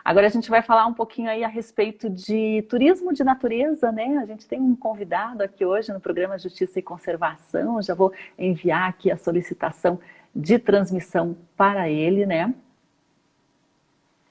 Agora a gente vai falar um pouquinho aí a respeito de turismo de natureza, né? A gente tem um convidado aqui hoje no programa Justiça e Conservação. Eu já vou enviar aqui a solicitação de transmissão para ele, né?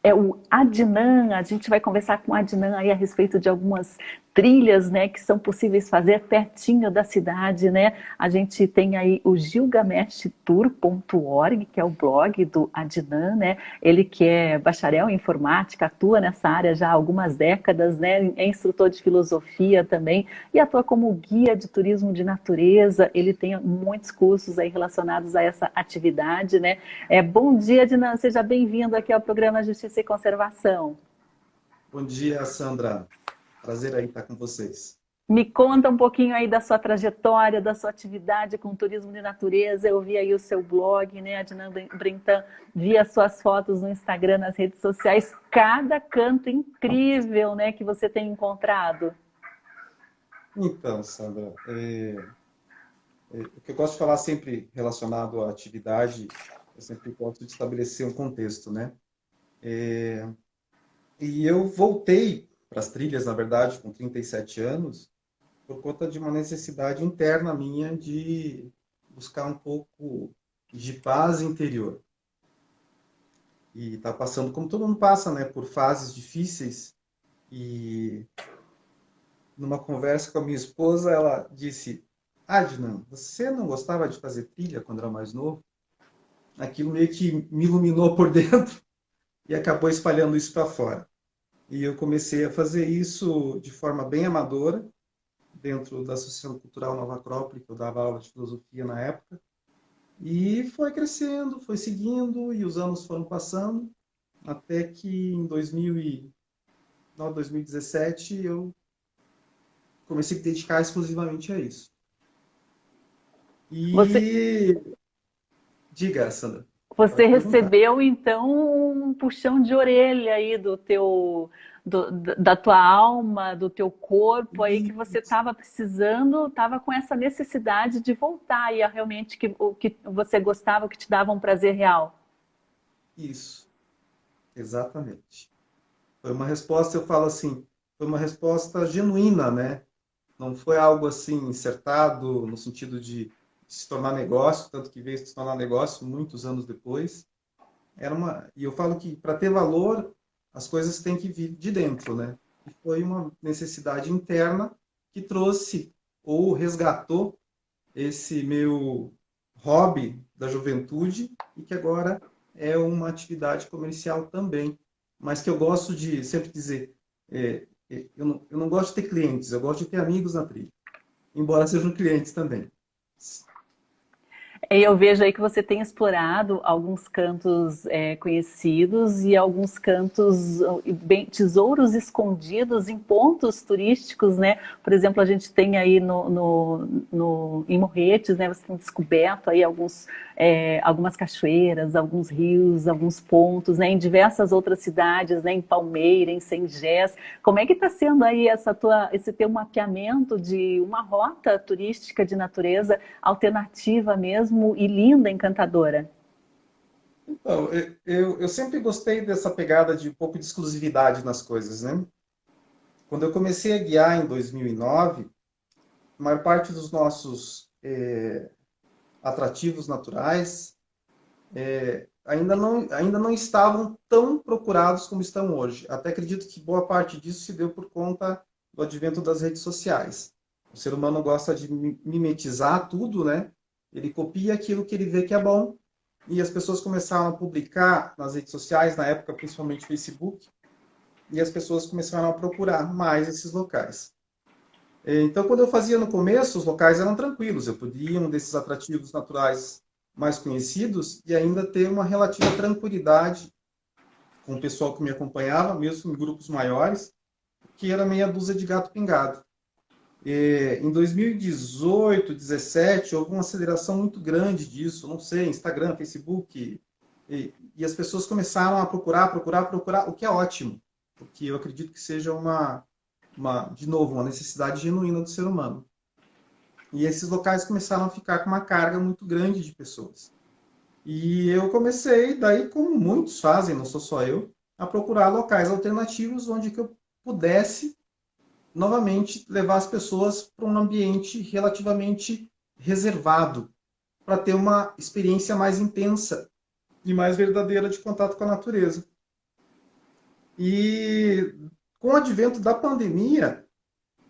É o Adnan. A gente vai conversar com o Adnan aí a respeito de algumas trilhas, né, que são possíveis fazer pertinho da cidade, né? A gente tem aí o gilgameshtour.org, que é o blog do Adnan, né? Ele que é bacharel em informática, atua nessa área já há algumas décadas, né? É instrutor de filosofia também e atua como guia de turismo de natureza. Ele tem muitos cursos aí relacionados a essa atividade, né? Bom dia, Adnan. Seja bem-vindo aqui ao programa Justiça e Conservação. Bom dia, Sandra. Prazer aí estar com vocês. Me conta um pouquinho aí da sua trajetória, da sua atividade com turismo de natureza. Eu vi aí o seu blog, né, Adnan Brintan, vi as suas fotos no Instagram, nas redes sociais. Cada canto incrível, né, que você tem encontrado. Então, Sandra, o que eu gosto de falar sempre relacionado à atividade, eu sempre gosto de estabelecer um contexto, né? E eu voltei para as trilhas, na verdade, com 37 anos, por conta de uma necessidade interna minha de buscar um pouco de paz interior. E está passando, como todo mundo passa, né, por fases difíceis. E numa conversa com a minha esposa, ela disse: Adnan, você não gostava de fazer trilha quando era mais novo? Aquilo meio que me iluminou por dentro e acabou espalhando isso para fora. E eu comecei a fazer isso de forma bem amadora, dentro da Associação Cultural Nova Acrópole, que eu dava aula de filosofia na época. E foi crescendo, foi seguindo, e os anos foram passando, até que em 2017 eu comecei a me dedicar exclusivamente a isso. Você, E diga, Sandra, você pode perguntar. recebeu, então, um puxão de orelha aí da tua alma, do teu corpo aí, que você Isso, estava precisando, estava com essa necessidade de voltar aí a realmente o que você gostava, o que te dava um prazer real. isso, exatamente. Foi uma resposta, eu falo assim, foi uma resposta genuína, né? Não foi algo assim insertado no sentido de se tornar negócio, tanto que veio se tornar negócio muitos anos depois. E eu falo que para ter valor, as coisas têm que vir de dentro, né? E foi uma necessidade interna que trouxe ou resgatou esse meu hobby da juventude e que agora é uma atividade comercial também. Mas que eu gosto de sempre dizer, eu não gosto de ter clientes, eu gosto de ter amigos na trilha, embora sejam clientes também. E eu vejo aí que você tem explorado alguns cantos conhecidos e alguns cantos, bem, tesouros escondidos em pontos turísticos, né? Por exemplo, a gente tem aí em Morretes, né? Você tem descoberto aí algumas cachoeiras, alguns rios, alguns pontos, né? Em diversas outras cidades, né? Em Palmeira, em Sengés. Como é que está sendo aí esse teu mapeamento de uma rota turística de natureza alternativa mesmo e linda, encantadora? Então, eu sempre gostei dessa pegada de um pouco de exclusividade nas coisas, né? Quando eu comecei a guiar em 2009, a maior parte dos nossos atrativos naturais ainda não estavam tão procurados como estão hoje. Até acredito que boa parte disso se deu por conta do advento das redes sociais. O ser humano gosta de mimetizar tudo, né? Ele copia aquilo que ele vê que é bom, e as pessoas começaram a publicar nas redes sociais, na época principalmente Facebook, e as pessoas começaram a procurar mais esses locais. Então, quando eu fazia no começo, os locais eram tranquilos, eu podia ir um desses atrativos naturais mais conhecidos e ainda ter uma relativa tranquilidade com o pessoal que me acompanhava, mesmo em grupos maiores, que era meia dúzia de gato pingado. Em 2018, 2017, houve uma aceleração muito grande disso, não sei, Instagram, Facebook, e as pessoas começaram a procurar, o que é ótimo, porque eu acredito que seja de novo, uma necessidade genuína do ser humano. E esses locais começaram a ficar com uma carga muito grande de pessoas. E eu comecei, daí como muitos fazem, não sou só eu, a procurar locais alternativos onde que eu pudesse novamente levar as pessoas para um ambiente relativamente reservado, para ter uma experiência mais intensa e mais verdadeira de contato com a natureza. E com o advento da pandemia,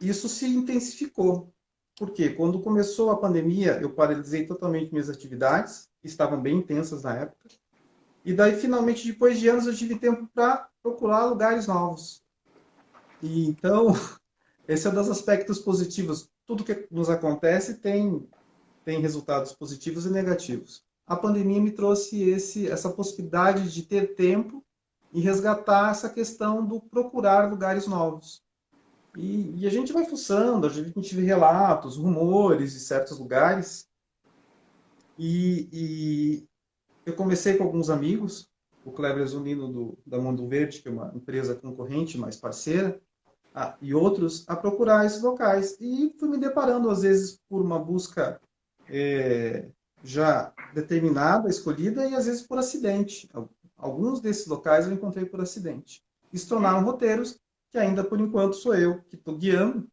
isso se intensificou. Porque quando começou a pandemia, eu paralisei totalmente minhas atividades, que estavam bem intensas na época. E daí, finalmente, depois de anos, eu tive tempo para procurar lugares novos. E então, esse é um dos aspectos positivos. Tudo que nos acontece tem resultados positivos e negativos. A pandemia me trouxe essa possibilidade de ter tempo e resgatar essa questão do procurar lugares novos. E a gente vai fuçando, a gente vê relatos, rumores de certos lugares. E eu comecei com alguns amigos, o Kleber Zunino da Mundo Verde, que é uma empresa concorrente, mais parceira, e outros, a procurar esses locais. E fui me deparando, às vezes, por uma busca já determinada, escolhida, e às vezes por acidente. Alguns desses locais eu encontrei por acidente. E se tornaram roteiros que ainda, por enquanto, sou eu que estou guiando.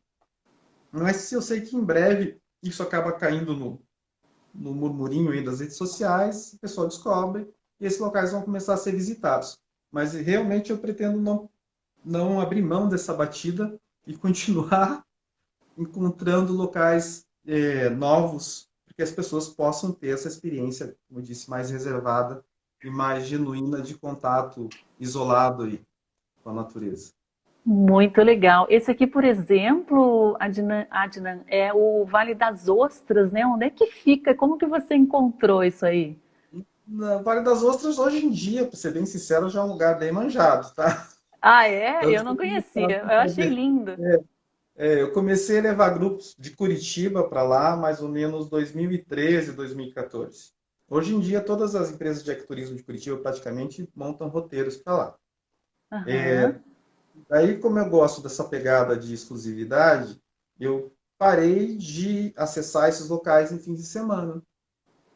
Mas eu sei que em breve isso acaba caindo no murmurinho aí das redes sociais, o pessoal descobre e esses locais vão começar a ser visitados. Mas realmente eu pretendo não abrir mão dessa batida e continuar encontrando locais novos, para que as pessoas possam ter essa experiência, como eu disse, mais reservada e mais genuína de contato isolado aí com a natureza. Muito legal. Esse aqui, por exemplo, Adnan, é o Vale das Ostras, né? Onde é que fica? Como que você encontrou isso aí? Na Vale das Ostras, hoje em dia, para ser bem sincero, já é um lugar bem manjado, tá? Ah, é? Tanto Eu que não conhecia. Eu achei lindo. eu comecei a levar grupos de Curitiba para lá mais ou menos 2013, 2014. Hoje em dia, todas as empresas de ecoturismo de Curitiba praticamente montam roteiros para lá. Aham. Aí, como eu gosto dessa pegada de exclusividade, eu parei de acessar esses locais em fins de semana,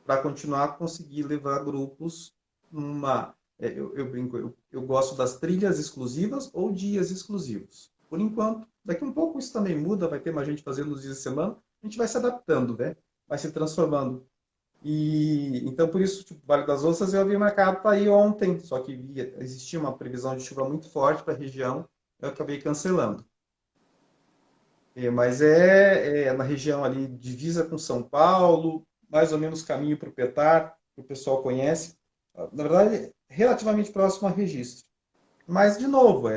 para continuar a conseguir levar grupos numa. Eu brinco, eu gosto das trilhas exclusivas ou dias exclusivos. Por enquanto, daqui um pouco isso também muda, vai ter mais gente fazendo nos dias de semana, a gente vai se adaptando, né? Vai se transformando. E então, por isso, tipo, Vale das Ostras eu havia marcado para ir ontem, só que existia uma previsão de chuva muito forte para a região, eu acabei cancelando. Mas é na região ali, divisa com São Paulo, mais ou menos caminho para o Petar, que o pessoal conhece. Na verdade, relativamente próximo a Registro. Mas, de novo,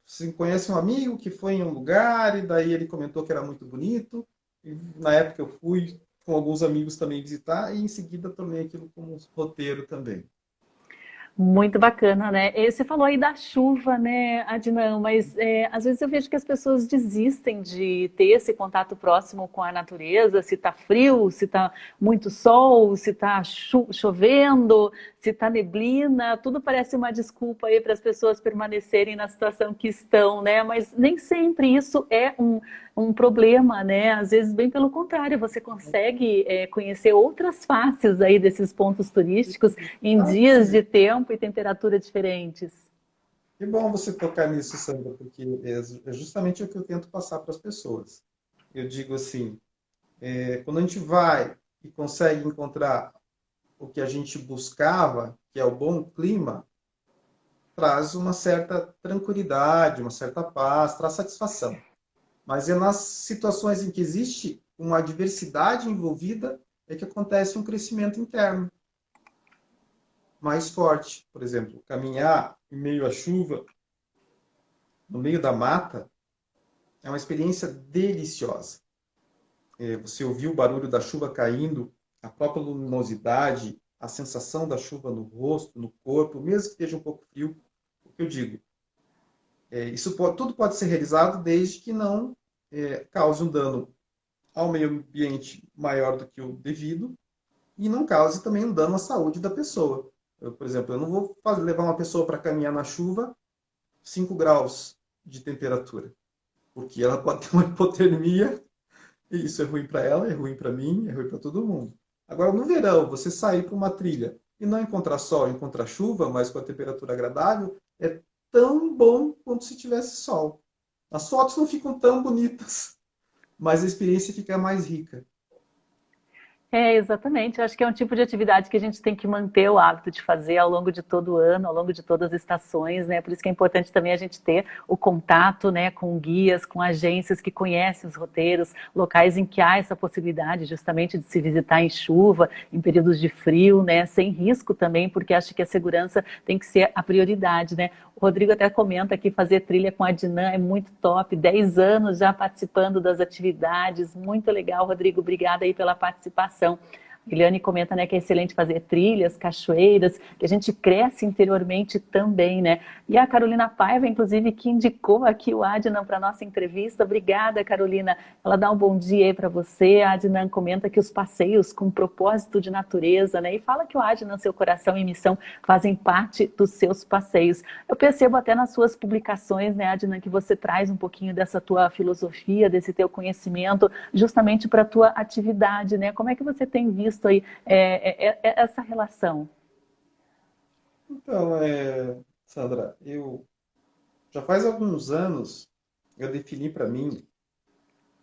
você conhece um amigo que foi em um lugar e daí ele comentou que era muito bonito. E, na época eu fui com alguns amigos também visitar e em seguida tornei aquilo como um roteiro também. Muito bacana, né? Você falou aí da chuva, né, Adnan, mas às vezes eu vejo que as pessoas desistem de ter esse contato próximo com a natureza, se tá frio, se tá muito sol, se tá chovendo, se tá neblina, tudo parece uma desculpa aí para as pessoas permanecerem na situação que estão, né? Mas nem sempre isso é um problema, né? Às vezes, bem pelo contrário, você consegue conhecer outras faces aí desses pontos turísticos em dias de Exatamente. tempo e temperatura diferentes. Que bom você tocar nisso, Sandra, porque é justamente o que eu tento passar para as pessoas. Eu digo assim, quando a gente vai e consegue encontrar o que a gente buscava, que é o bom clima, traz uma certa tranquilidade, uma certa paz, traz satisfação. Mas é nas situações em que existe uma adversidade envolvida é que acontece um crescimento interno mais forte. Por exemplo, caminhar em meio à chuva, no meio da mata, é uma experiência deliciosa. Você ouvir o barulho da chuva caindo, a própria luminosidade, a sensação da chuva no rosto, no corpo, mesmo que esteja um pouco frio, o que eu digo, tudo pode ser realizado desde que não cause um dano ao meio ambiente maior do que o devido e não cause também um dano à saúde da pessoa. Por exemplo, eu não vou levar uma pessoa para caminhar na chuva 5 graus de temperatura, porque ela pode ter uma hipotermia. E isso é ruim para ela, é ruim para mim, é ruim para todo mundo. Agora, no verão, você sair para uma trilha e não encontrar sol, encontrar chuva, mas com a temperatura agradável, é tão bom quanto se tivesse sol. As fotos não ficam tão bonitas, mas a experiência fica mais rica. É, exatamente. Eu acho que é um tipo de atividade que a gente tem que manter o hábito de fazer ao longo de todo o ano, ao longo de todas as estações, né? Por isso que é importante também a gente ter o contato, né, com guias, com agências que conhecem os roteiros, locais em que há essa possibilidade justamente de se visitar em chuva, em períodos de frio, né, sem risco também, porque acho que a segurança tem que ser a prioridade, né? O Rodrigo até comenta que fazer trilha com a Dinan é muito top, 10 anos já participando das atividades, muito legal, Rodrigo, obrigada aí pela participação. Eliane comenta, né, que é excelente fazer trilhas, cachoeiras, que a gente cresce interiormente também, né? E a Carolina Paiva, inclusive, que indicou aqui o Adnan para nossa entrevista. Obrigada, Carolina. Ela dá um bom dia aí para você. A Adnan comenta que os passeios com propósito de natureza, né? E fala que o Adnan, seu coração e missão, fazem parte dos seus passeios. Eu percebo até nas suas publicações, né, Adnan, que você traz um pouquinho dessa tua filosofia, desse teu conhecimento, justamente para a tua atividade, né? Como é que você tem visto aí essa relação? Então, Sandra, já faz alguns anos eu defini para mim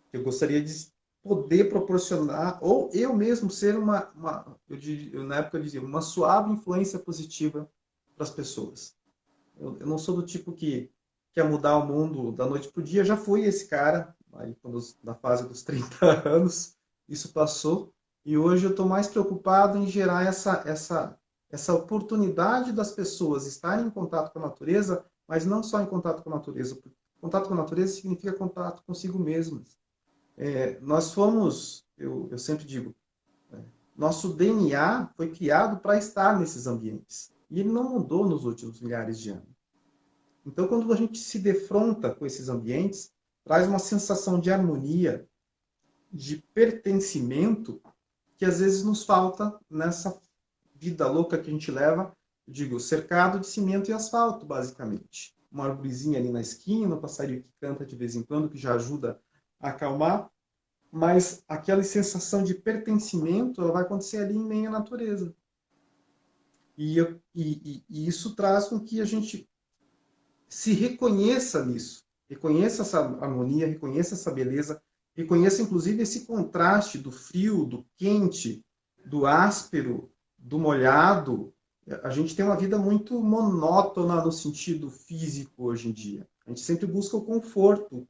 que eu gostaria de poder proporcionar, ou eu mesmo ser na época eu dizia, uma suave influência positiva para as pessoas. Eu não sou do tipo que quer mudar o mundo da noite para o dia, já fui esse cara, aí na fase dos 30 anos, isso passou, e hoje eu estou mais preocupado em gerar essa oportunidade das pessoas estarem em contato com a natureza, mas não só em contato com a natureza, porque contato com a natureza significa contato consigo mesmas. Nós fomos, eu sempre digo, nosso DNA foi criado para estar nesses ambientes. E ele não mudou nos últimos milhares de anos. Então, quando a gente se defronta com esses ambientes, traz uma sensação de harmonia, de pertencimento, que às vezes nos falta nessa vida louca que a gente leva, eu digo, cercado de cimento e asfalto, basicamente. Uma arvorezinha ali na esquina, um passarinho que canta de vez em quando, que já ajuda a acalmar, mas aquela sensação de pertencimento ela vai acontecer ali em meio à natureza. E isso traz com que a gente se reconheça nisso, reconheça essa harmonia, reconheça essa beleza, reconheça inclusive esse contraste do frio, do quente, do áspero, do molhado. A gente tem uma vida muito monótona no sentido físico hoje em dia. A gente sempre busca o conforto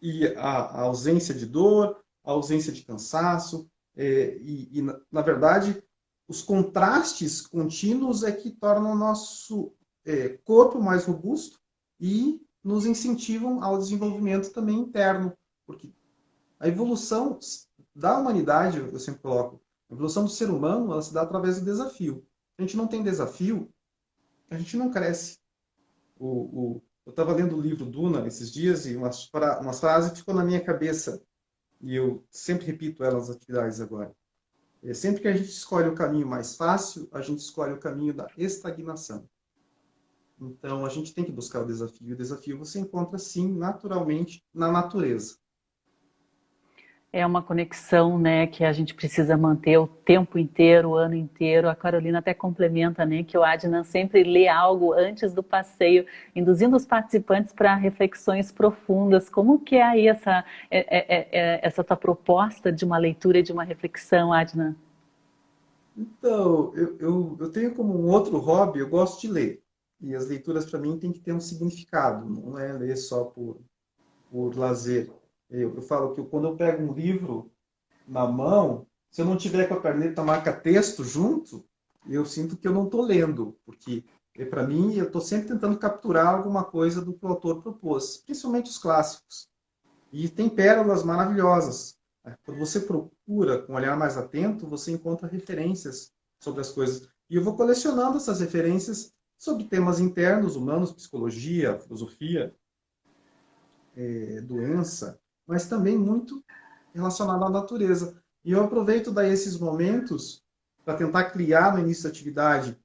e a ausência de dor, a ausência de cansaço, na verdade, os contrastes contínuos é que tornam o nosso corpo mais robusto e nos incentivam ao desenvolvimento também interno, porque a evolução da humanidade, eu sempre coloco, a evolução do ser humano, ela se dá através do desafio. Se a gente não tem desafio, a gente não cresce. Eu estava lendo o livro Duna esses dias e umas frases ficou na minha cabeça e eu sempre repito elas nas atividades agora. Sempre que a gente escolhe o caminho mais fácil, a gente escolhe o caminho da estagnação. Então, a gente tem que buscar o desafio. O desafio você encontra, sim, naturalmente, na natureza. É uma conexão, né, que a gente precisa manter o tempo inteiro, o ano inteiro. A Carolina até complementa, né, que o Adnan sempre lê algo antes do passeio, induzindo os participantes para reflexões profundas. Como que é aí essa tua proposta de uma leitura e de uma reflexão, Adnan? Então, eu tenho como um outro hobby, eu gosto de ler. E as leituras, para mim, têm que ter um significado, não é ler só por lazer. Eu falo que quando eu pego um livro na mão, se eu não tiver com a caneta marca-texto junto, eu sinto que eu não estou lendo, porque para mim eu estou sempre tentando capturar alguma coisa do que o autor propôs, principalmente os clássicos. E tem pérolas maravilhosas. Quando você procura com um olhar mais atento, você encontra referências sobre as coisas. E eu vou colecionando essas referências sobre temas internos, humanos, psicologia, filosofia, doença, mas também muito relacionado à natureza. E eu aproveito daí esses momentos para tentar criar no início da atividade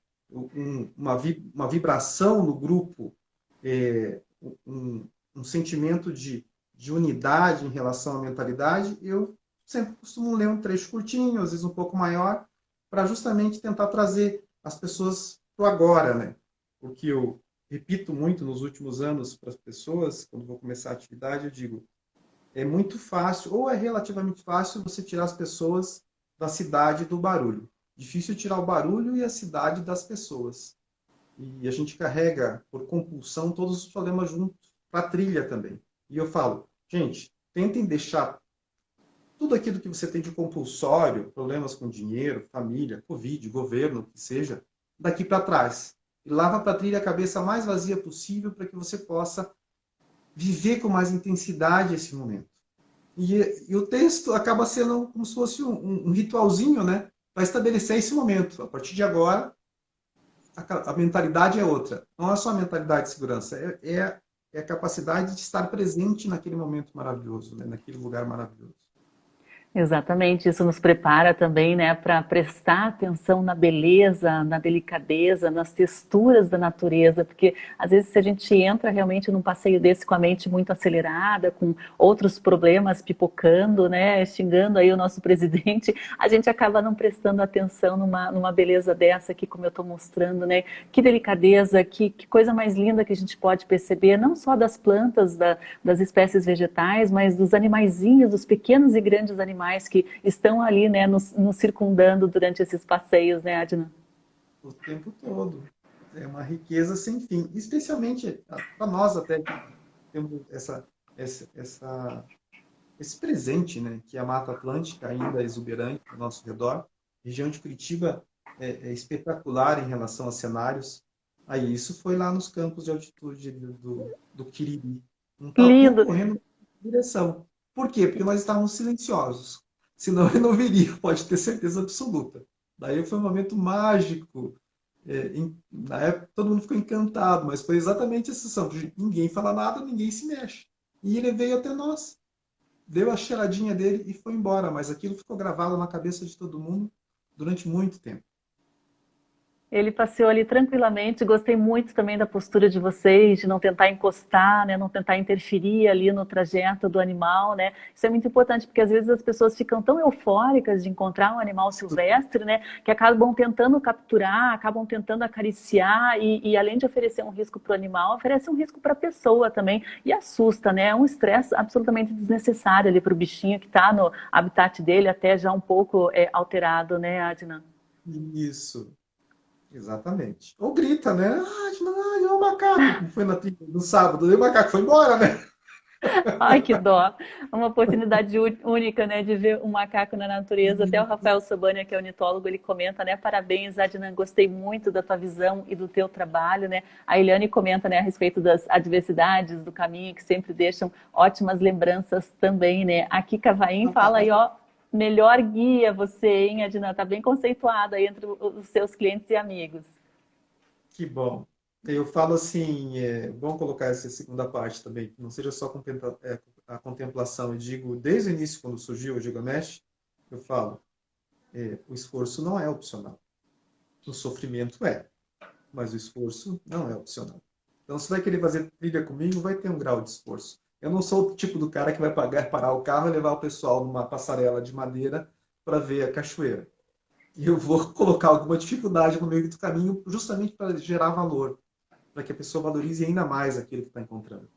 uma vibração no grupo, é, um sentimento de unidade em relação à mentalidade. Eu sempre costumo ler um trecho curtinho, às vezes um pouco maior, para justamente tentar trazer as pessoas para o agora, né? O que repito muito nos últimos anos para as pessoas, quando vou começar a atividade, eu digo, é muito fácil, ou é relativamente fácil, você tirar as pessoas da cidade do barulho. Difícil tirar o barulho e a cidade das pessoas. E a gente carrega, por compulsão, todos os problemas juntos, para a trilha também. E eu falo, gente, tentem deixar tudo aquilo que você tem de compulsório, problemas com dinheiro, família, Covid, governo, o que seja, daqui para trás. E lava para a trilha a cabeça mais vazia possível para que você possa viver com mais intensidade esse momento. E o texto acaba sendo como se fosse um ritualzinho, né? Para estabelecer esse momento. A partir de agora, a mentalidade é outra. Não é só a mentalidade de segurança, é a capacidade de estar presente naquele momento maravilhoso, né? Naquele lugar maravilhoso. Exatamente, isso nos prepara também, né, para prestar atenção na beleza, na delicadeza, nas texturas da natureza, porque às vezes se a gente entra realmente num passeio desse com a mente muito acelerada, com outros problemas pipocando, né, xingando aí o nosso presidente, a gente acaba não prestando atenção numa beleza dessa aqui, como eu estou mostrando, né, que delicadeza, que coisa mais linda que a gente pode perceber, não só das plantas, das espécies vegetais, mas dos animaizinhos, dos pequenos e grandes animais que estão ali, né, nos circundando durante esses passeios, né, Adnan? O tempo todo. É uma riqueza sem fim. Especialmente para nós até que temos esse presente, né, que é a Mata Atlântica ainda exuberante ao nosso redor. A região de Curitiba é espetacular em relação a cenários. Aí isso foi lá nos campos de altitude do Quiriri. Não estava Lindo. correndo na direção. Por quê? Porque nós estávamos silenciosos. Senão ele não viria, pode ter certeza absoluta. Daí foi um momento mágico. Na época todo mundo ficou encantado, mas foi exatamente essa sensação. Ninguém fala nada, ninguém se mexe. E ele veio até nós, deu a cheiradinha dele e foi embora. Mas aquilo ficou gravado na cabeça de todo mundo durante muito tempo. Ele passeou ali tranquilamente, gostei muito também da postura de vocês, de não tentar encostar, né, não tentar interferir ali no trajeto do animal, né? Isso é muito importante, porque às vezes as pessoas ficam tão eufóricas de encontrar um animal silvestre, né, que acabam tentando capturar, acabam tentando acariciar e além de oferecer um risco para o animal, oferece um risco para a pessoa também e assusta, né? É um estresse absolutamente desnecessário ali para o bichinho que está no habitat dele, até já um pouco alterado, né, Adnan? Isso, exatamente. Ou grita, né? Ah, é um macaco, como foi no sábado. E o macaco foi embora, né? Ai, que dó. Uma oportunidade única, né, de ver um macaco na natureza. Até o Rafael Sobania, que é ornitólogo, ele comenta, né, parabéns, Adnan, gostei muito da tua visão e do teu trabalho, né. A Eliane comenta, né, a respeito das adversidades do caminho, que sempre deixam ótimas lembranças também, né. A Kika Vaim fala aí, ó, melhor guia você, hein, Adnan, tá bem conceituada aí entre os seus clientes e amigos. Que bom. Eu falo assim, vamos colocar essa segunda parte também, que não seja só a contemplação. Eu digo, desde o início, quando surgiu o Gilgamesh, eu falo, o esforço não é opcional. O sofrimento é, mas o esforço não é opcional. Então, se vai querer fazer trilha comigo, vai ter um grau de esforço. Eu não sou o tipo do cara que vai parar o carro e levar o pessoal numa passarela de madeira para ver a cachoeira. E eu vou colocar alguma dificuldade no meio do caminho justamente para gerar valor, para que a pessoa valorize ainda mais aquilo que está encontrando.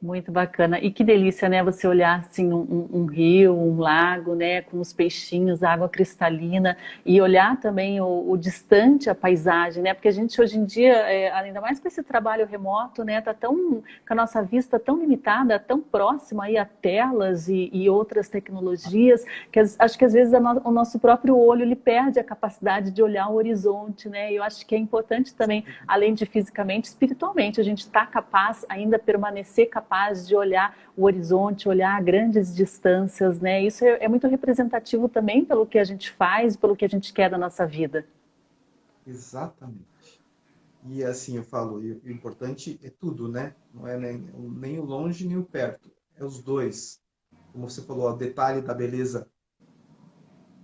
Muito bacana. E que delícia, né? Você olhar assim um rio, um lago, né? Com os peixinhos, água cristalina e olhar também o distante, a paisagem, né? Porque a gente hoje em dia, ainda mais com esse trabalho remoto, né? Tá tão com a nossa vista tão limitada, tão próxima aí a telas e outras tecnologias que acho que às vezes o nosso próprio olho ele perde a capacidade de olhar o horizonte, né? E eu acho que é importante também, além de fisicamente, espiritualmente, a gente está capaz ainda permanecer capaz de olhar o horizonte, olhar grandes distâncias, né? Isso é muito representativo também pelo que a gente faz, pelo que a gente quer da nossa vida. Exatamente. E assim eu falo, e o importante é tudo, né? Não é nem o longe nem o perto. É os dois. Como você falou, o detalhe da beleza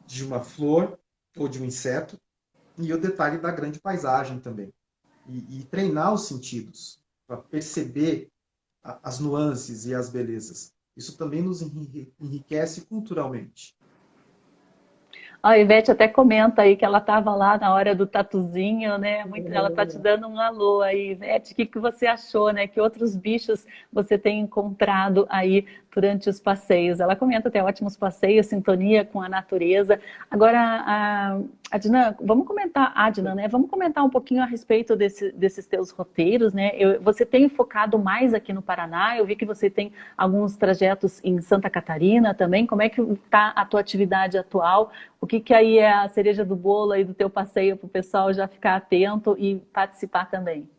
de uma flor ou de um inseto e o detalhe da grande paisagem também. E treinar os sentidos para perceber as nuances e as belezas. Isso também nos enriquece culturalmente. A Ivete até comenta aí que ela estava lá na hora do tatuzinho, né? Ela tá te dando um alô aí, Ivete. O que que você achou, né? Que outros bichos você tem encontrado aí durante os passeios? Ela comenta até ótimos passeios, sintonia com a natureza. Agora, Adnan, vamos comentar, Adnan, né? Vamos comentar um pouquinho a respeito desses teus roteiros, né? Você tem focado mais aqui no Paraná. Eu vi que você tem alguns trajetos em Santa Catarina também. Como é que está a tua atividade atual? O que que aí é a cereja do bolo aí do teu passeio para o pessoal já ficar atento e participar também?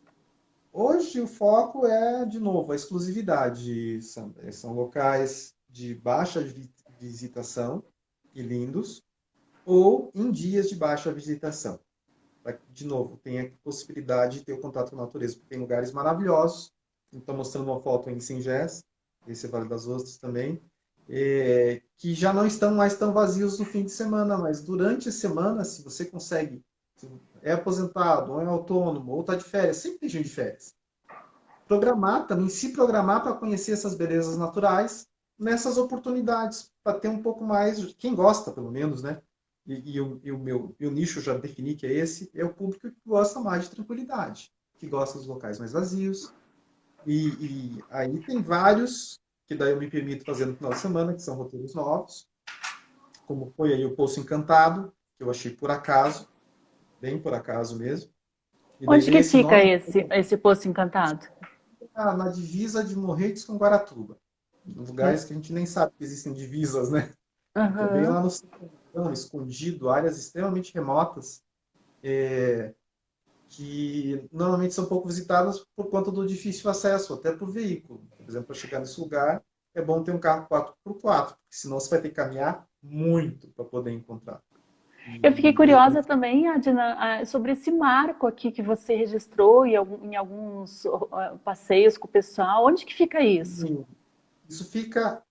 Hoje o foco é, de novo, a exclusividade. São locais de baixa visitação e lindos, ou em dias de baixa visitação. De novo, tem a possibilidade de ter o contato com a natureza, porque tem lugares maravilhosos. Estou mostrando uma foto em Singés, esse é Vale das Ostras também, que já não estão mais tão vazios no fim de semana, mas durante a semana, se você consegue, se é aposentado, ou é autônomo, ou está de férias, sempre tem gente de férias. Programar também, se programar para conhecer essas belezas naturais nessas oportunidades, para ter um pouco mais, quem gosta pelo menos, né? E o nicho já defini que é esse, é o público que gosta mais de tranquilidade, que gosta dos locais mais vazios. E aí tem vários que daí eu me permito fazer no final de semana, que são roteiros novos, como foi aí o Poço Encantado, que eu achei por acaso, bem por acaso mesmo. E daí Onde vem que esse fica nome esse Poço Encantado? na divisa de Morretes com Guaratuba. Lugares que a gente nem sabe que existem divisas, né? Que é bem Aham. lá no sertão, escondido, áreas extremamente remotas, que normalmente são pouco visitadas por conta do difícil acesso, até por veículo. Por exemplo, para chegar nesse lugar, é bom ter um carro 4x4, porque senão você vai ter que caminhar muito para poder encontrar. Eu fiquei E curiosa também, Adina, sobre esse marco aqui que você registrou em alguns passeios com o pessoal. Onde que fica isso? isso fica,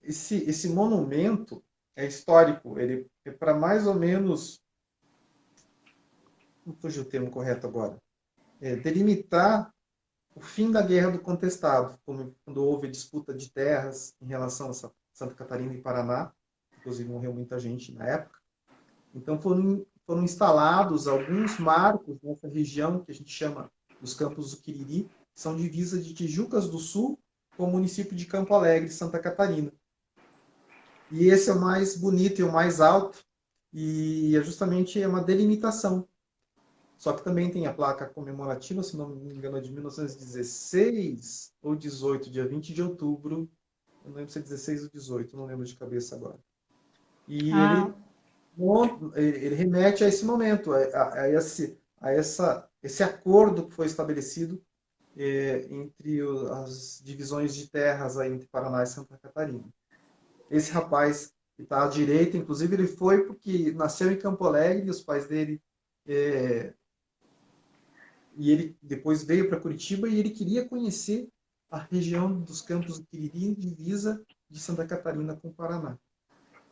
esse monumento é histórico, ele é para mais ou menos, não fugiu o termo correto agora, delimitar o fim da Guerra do Contestado, quando houve disputa de terras em relação a Santa Catarina e Paraná, inclusive morreu muita gente na época. Então foram instalados alguns marcos nessa região que a gente chama dos Campos do Quiriri, que são divisa de Tijucas do Sul com o município de Campo Alegre, Santa Catarina. E esse é o mais bonito e o mais alto, e é justamente uma delimitação. Só que também tem a placa comemorativa, se não me engano, é de 1916 ou 18, dia 20 de outubro. Eu não lembro se é 16 ou 18, não lembro de cabeça agora. E Ah, ele remete a esse momento, esse acordo que foi estabelecido entre as divisões de terras aí entre Paraná e Santa Catarina. Esse rapaz que está à direita, inclusive, ele foi porque nasceu em Campo Alegre, os pais dele é, e ele depois veio para Curitiba e ele queria conhecer a região dos Campos do Quiriri, divisa de Santa Catarina com o Paraná.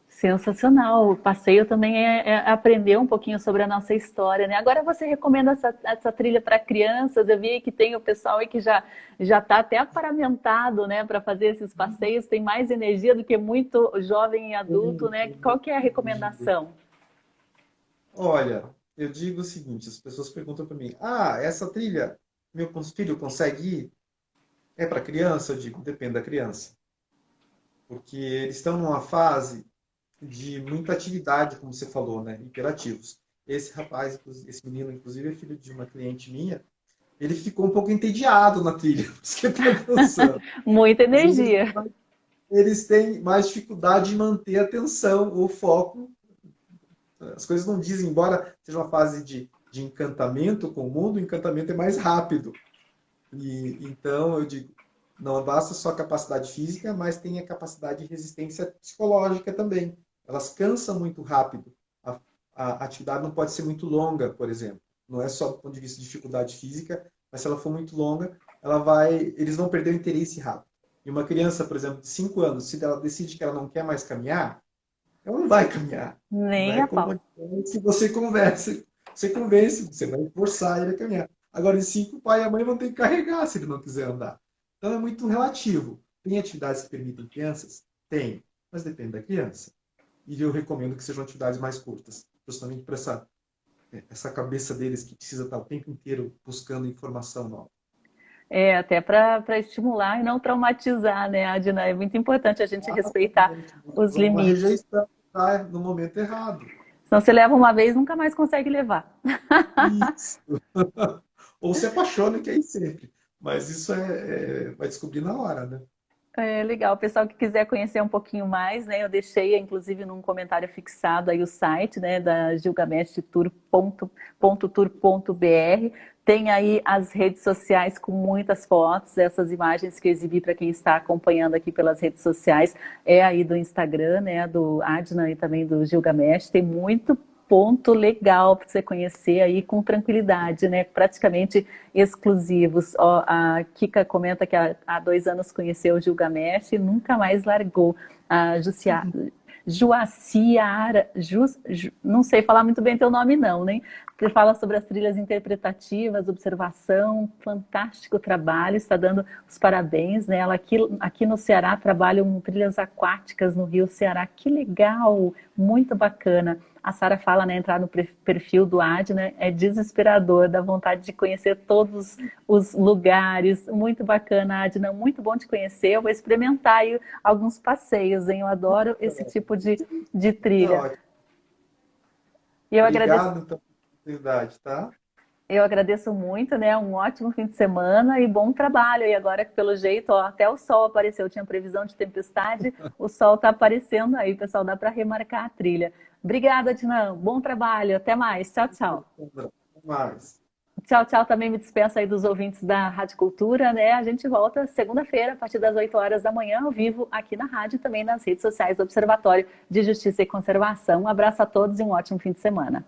sensacional. O passeio também é aprender um pouquinho sobre a nossa história, né? Agora você recomenda essa trilha para crianças? Eu vi que tem o pessoal aí que já está até aparamentado, né, para fazer esses passeios. Tem mais energia do que muito jovem e adulto, né? Qual que é a recomendação? Olha, eu digo o seguinte, as pessoas perguntam para mim, essa trilha, meu filho consegue ir? É para criança? Eu digo, depende da criança. Porque eles estão numa fase de muita atividade, como você falou, né? Hiperativos. Esse rapaz, esse menino, inclusive, é filho de uma cliente minha, ele ficou um pouco entediado na trilha, por isso que eu estou pensando. Muita Às vezes energia. eles têm mais dificuldade de manter a atenção, o foco. As coisas não dizem, embora seja uma fase de encantamento com o mundo, o encantamento é mais rápido. E então eu digo, não basta só a capacidade física, mas tem a capacidade de resistência psicológica também. Elas cansam muito rápido. A atividade não pode ser muito longa, por exemplo. Não é só do ponto de vista de dificuldade física, mas se ela for muito longa, eles vão perder o interesse rápido. E uma criança, por exemplo, de 5 anos, se ela decide que ela não quer mais caminhar, ela não vai caminhar. Nem Né? a Como pau. se você conversa, você convence, você vai forçar ele a caminhar. Agora, em 5, o pai e a mãe vão ter que carregar se ele não quiser andar. Então, é muito relativo. Tem atividades que permitem crianças? Tem, mas depende da criança. e eu recomendo que sejam atividades mais curtas, justamente para essa cabeça deles que precisa estar o tempo inteiro buscando informação nova. Até para estimular e não traumatizar, né, Adna? É muito importante a gente respeitar Exatamente. os Uma limites. rejeição tá no momento errado. Senão você leva uma vez, nunca mais consegue levar. Isso. Ou se apaixona e quer ir sempre. Mas isso vai descobrir na hora, né? É legal, o pessoal que quiser conhecer um pouquinho mais, né? Eu deixei, inclusive, num comentário fixado aí o site, né, da gilgameshtour.tour.br. Tem aí as redes sociais com muitas fotos, essas imagens que eu exibi para quem está acompanhando aqui pelas redes sociais, é aí do Instagram, né, do Adna e também do Gilgamesh. Tem muito ponto legal para você conhecer aí com tranquilidade, né? Praticamente exclusivos. Ó, a Kika comenta que há 2 anos conheceu o Gilgamesh e nunca mais largou. A Juaciara, não sei falar muito bem teu nome não, né? Que fala sobre as trilhas interpretativas, observação, fantástico trabalho, está dando os parabéns, né? Ela aqui no Ceará trabalha com trilhas aquáticas no Rio Ceará, que legal, muito bacana. A Sara fala, né, entrar no perfil do Adna é desesperador, dá vontade de conhecer todos os lugares. Muito bacana, Adna, muito bom te conhecer. Eu vou experimentar aí alguns passeios, hein? Eu adoro esse tipo de Tá trilha. ótimo. E eu agradeço, Obrigado pela oportunidade, tá? eu agradeço muito, né? Um ótimo fim de semana e bom trabalho. E agora, pelo jeito, ó, até o sol apareceu. Tinha previsão de tempestade, o sol está aparecendo aí, pessoal. Dá para remarcar a trilha. Obrigada, Dinan. Bom trabalho. Até mais. Tchau, tchau. Até mais. Tchau, tchau. Também me despeço aí dos ouvintes da Rádio Cultura, né? A gente volta segunda-feira, a partir das 8 horas da manhã, ao vivo, aqui na rádio e também nas redes sociais do Observatório de Justiça e Conservação. Um abraço a todos e um ótimo fim de semana.